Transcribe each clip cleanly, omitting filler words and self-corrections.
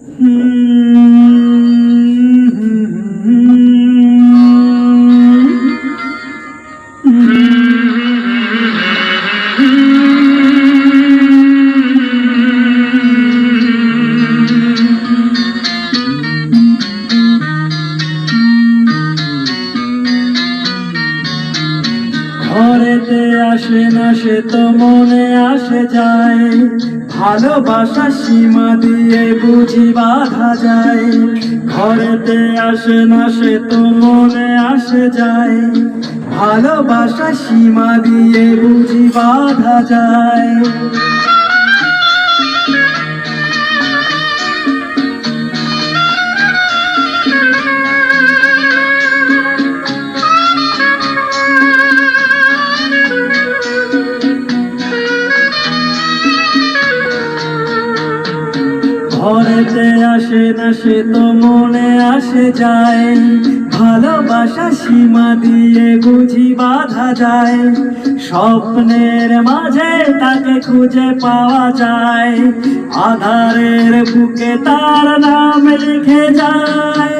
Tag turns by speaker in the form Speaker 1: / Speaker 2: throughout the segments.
Speaker 1: ঘরেতে আসে না সে তো মনে আসে যায়, ভালোবাসা সীমা দিয়ে বুঝি বাঁধা যায়। ঘরেতে আসে না সে তো মনে আসে যায়, ভালোবাসা সীমা দিয়ে বুঝি বাঁধা যায়। ঘরেতে আসে না সে তো মনে আসে যায়, ভালোবাসা সীমা দিয়ে বুঝি বাঁধা যায়। স্বপ্নের মাঝে তাকে খুঁজে পাওয়া যায়, আধারের বুকে তার নাম লিখে যায়।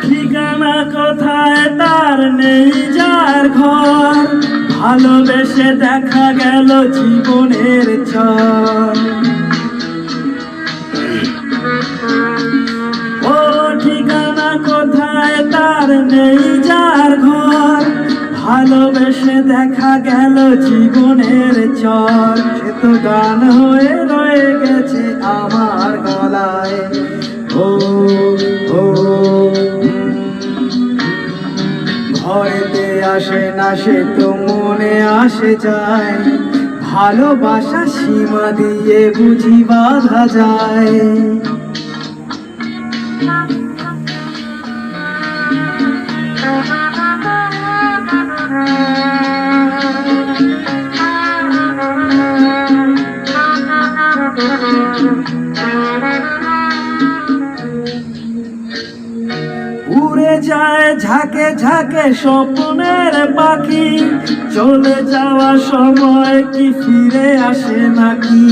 Speaker 1: ঠিকানা কোথায় তার নেই যার ঘর, ভালোবেসে দেখা গেল জীবনের চর। ও ঠিকানা কোথায় তার নেই যার ঘর, ভালোবেসে দেখা গেল জীবনের চর। সে তো গান হয়ে রয়ে গেছে আমার গলায়। ও ও ঘরেতে আসে না সে তো মনে আসে যায়, ভালোবাসা সীমা দিয়ে বুঝি বাঁধা যায়। উড়ে যায় ঝাঁকে ঝাঁকে স্বপ্নের পাখি, চলে যাওয়ার সময় কি ফিরে আসে নাকি?